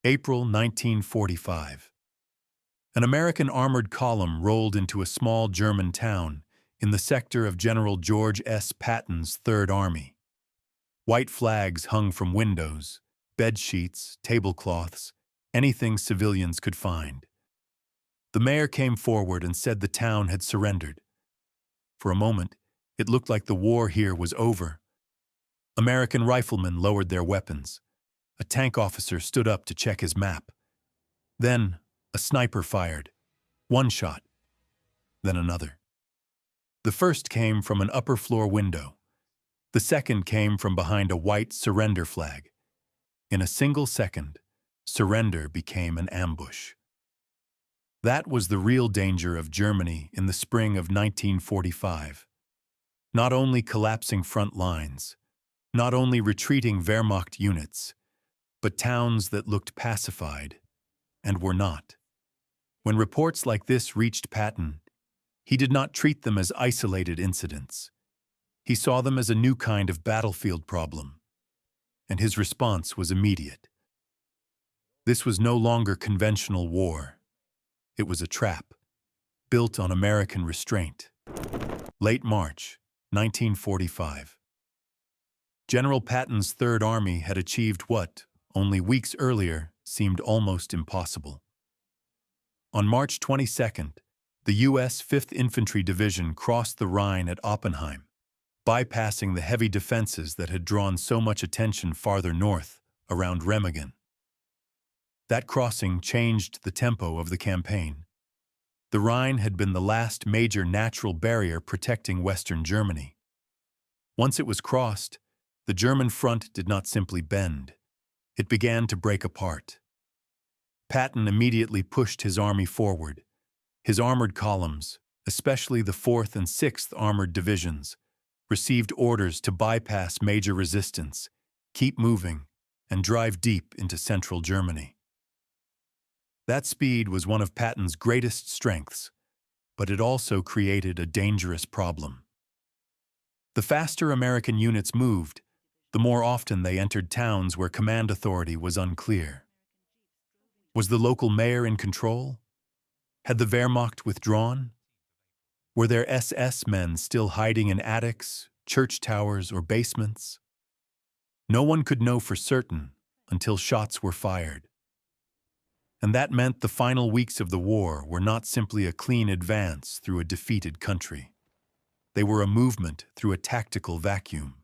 April 1945. An American armored column rolled into a small German town in the sector of General George S. Patton's Third Army. White flags hung from windows, bed sheets, tablecloths, anything civilians could find. The mayor came forward and said the town had surrendered. For a moment, it looked like the war here was over. American riflemen lowered their weapons. A tank officer stood up to check his map. Then, a sniper fired. One shot, then another. The first came from an upper-floor window. The second came from behind a white surrender flag. In a single second, surrender became an ambush. That was the real danger of Germany in the spring of 1945. Not only collapsing front lines, not only retreating Wehrmacht units, but towns that looked pacified and were not. When reports like this reached Patton, he did not treat them as isolated incidents. He saw them as a new kind of battlefield problem, and his response was immediate. This was no longer conventional war. It was a trap, built on American restraint. Late March, 1945. General Patton's Third Army had achieved what, only weeks earlier, seemed almost impossible. On March 22nd, the U.S. 5th Infantry Division crossed the Rhine at Oppenheim, bypassing the heavy defenses that had drawn so much attention farther north, around Remagen. That crossing changed the tempo of the campaign. The Rhine had been the last major natural barrier protecting Western Germany. Once it was crossed, the German front did not simply bend. It began to break apart. Patton immediately pushed his army forward. His armored columns, especially the 4th and 6th Armored Divisions, received orders to bypass major resistance, keep moving, and drive deep into central Germany. That speed was one of Patton's greatest strengths, but it also created a dangerous problem. The faster American units moved, the more often they entered towns where command authority was unclear. Was the local mayor in control? Had the Wehrmacht withdrawn? Were there SS men still hiding in attics, church towers, or basements? No one could know for certain until shots were fired. And that meant the final weeks of the war were not simply a clean advance through a defeated country. They were a movement through a tactical vacuum.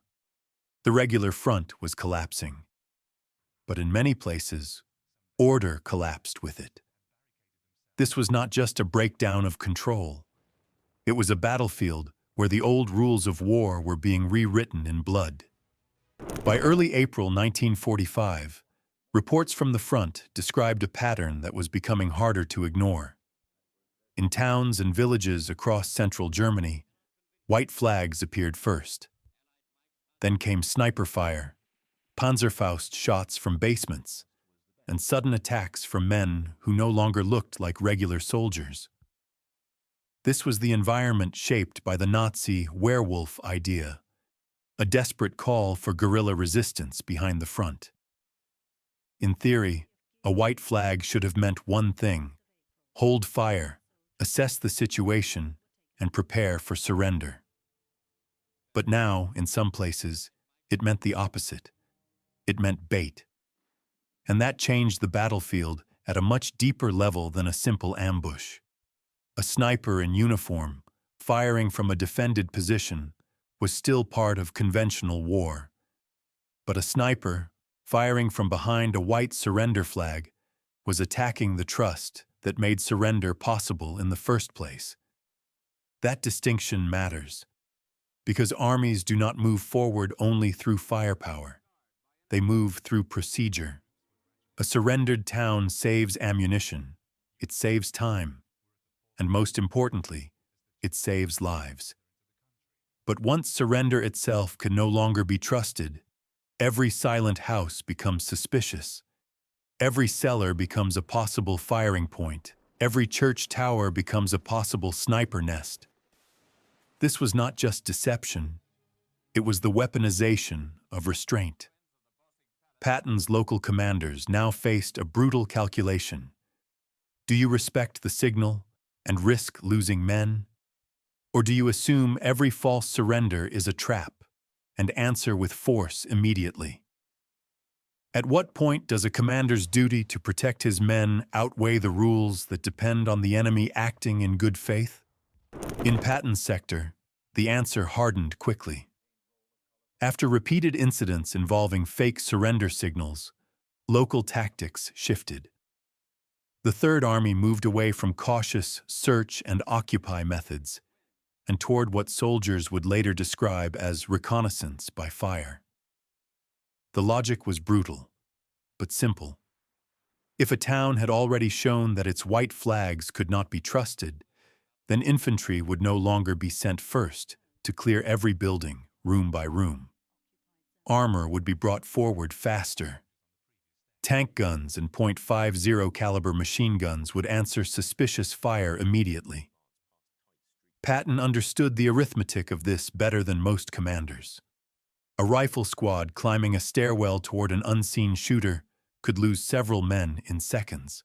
The regular front was collapsing. But in many places, order collapsed with it. This was not just a breakdown of control. It was a battlefield where the old rules of war were being rewritten in blood. By early April 1945, reports from the front described a pattern that was becoming harder to ignore. In towns and villages across central Germany, white flags appeared first. Then came sniper fire, Panzerfaust shots from basements, and sudden attacks from men who no longer looked like regular soldiers. This was the environment shaped by the Nazi werewolf idea, a desperate call for guerrilla resistance behind the front. In theory, a white flag should have meant one thing: hold fire, assess the situation, and prepare for surrender. But now, in some places, it meant the opposite. It meant bait. And that changed the battlefield at a much deeper level than a simple ambush. A sniper in uniform, firing from a defended position, was still part of conventional war. But a sniper, firing from behind a white surrender flag, was attacking the trust that made surrender possible in the first place. That distinction matters, because armies do not move forward only through firepower. They move through procedure. A surrendered town saves ammunition, it saves time, and most importantly, it saves lives. But once surrender itself can no longer be trusted, every silent house becomes suspicious. Every cellar becomes a possible firing point. Every church tower becomes a possible sniper nest. This was not just deception, it was the weaponization of restraint. Patton's local commanders now faced a brutal calculation. Do you respect the signal and risk losing men? Or do you assume every false surrender is a trap and answer with force immediately? At what point does a commander's duty to protect his men outweigh the rules that depend on the enemy acting in good faith? In Patton's sector, the answer hardened quickly. After repeated incidents involving fake surrender signals, local tactics shifted. The Third Army moved away from cautious search and occupy methods and toward what soldiers would later describe as reconnaissance by fire. The logic was brutal, but simple. If a town had already shown that its white flags could not be trusted, then infantry would no longer be sent first to clear every building, room by room. Armor would be brought forward faster. Tank guns and .50 caliber machine guns would answer suspicious fire immediately. Patton understood the arithmetic of this better than most commanders. A rifle squad climbing a stairwell toward an unseen shooter could lose several men in seconds.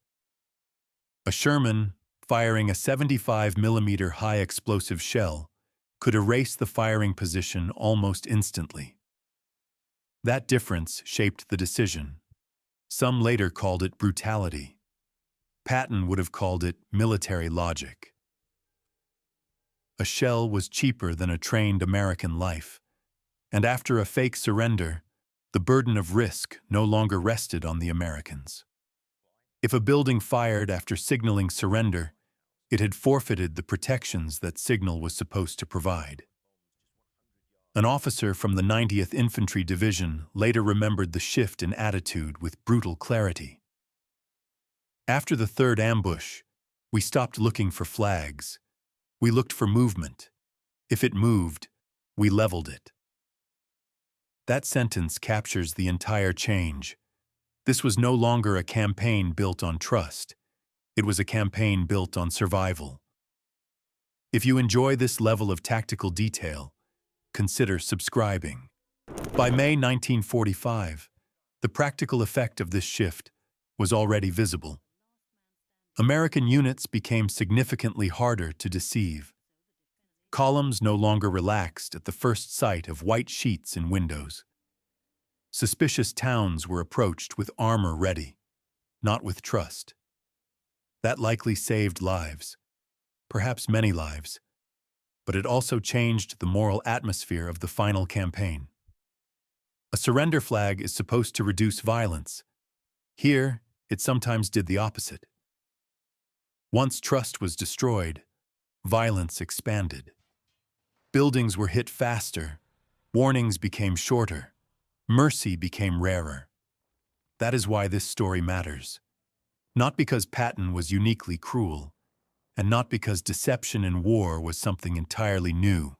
A Sherman firing a 75mm high-explosive shell could erase the firing position almost instantly. That difference shaped the decision. Some later called it brutality. Patton would have called it military logic. A shell was cheaper than a trained American life, and after a fake surrender, the burden of risk no longer rested on the Americans. If a building fired after signaling surrender, it had forfeited the protections that signal was supposed to provide. An officer from the 90th Infantry Division later remembered the shift in attitude with brutal clarity. After the third ambush, we stopped looking for flags. We looked for movement. If it moved, we leveled it. That sentence captures the entire change. This was no longer a campaign built on trust. It was a campaign built on survival. If you enjoy this level of tactical detail, consider subscribing. By May 1945, the practical effect of this shift was already visible. American units became significantly harder to deceive. Columns no longer relaxed at the first sight of white sheets in windows. Suspicious towns were approached with armor ready, not with trust. That likely saved lives, perhaps many lives, but it also changed the moral atmosphere of the final campaign. A surrender flag is supposed to reduce violence. Here, it sometimes did the opposite. Once trust was destroyed, violence expanded. Buildings were hit faster, warnings became shorter, mercy became rarer. That is why this story matters. Not because Patton was uniquely cruel, and not because deception in war was something entirely new.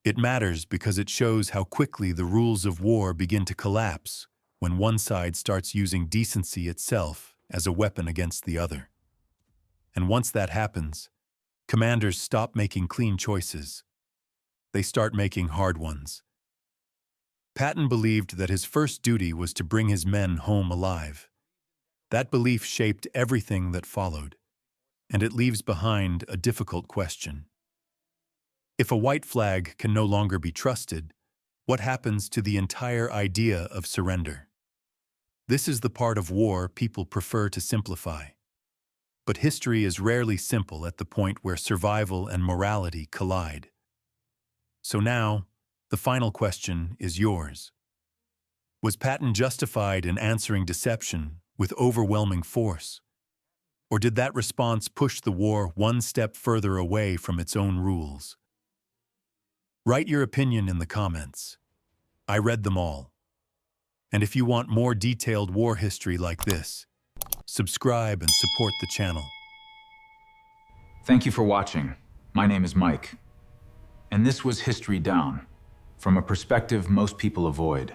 It matters because it shows how quickly the rules of war begin to collapse when one side starts using decency itself as a weapon against the other. And once that happens, commanders stop making clean choices. They start making hard ones. Patton believed that his first duty was to bring his men home alive. That belief shaped everything that followed, and it leaves behind a difficult question. If a white flag can no longer be trusted, what happens to the entire idea of surrender? This is the part of war people prefer to simplify. But history is rarely simple at the point where survival and morality collide. So now, the final question is yours. Was Patton justified in answering deception with overwhelming force? Or did that response push the war one step further away from its own rules? Write your opinion in the comments. I read them all. And if you want more detailed war history like this, subscribe and support the channel. Thank you for watching. My name is Mike. And this was History Down, from a perspective most people avoid.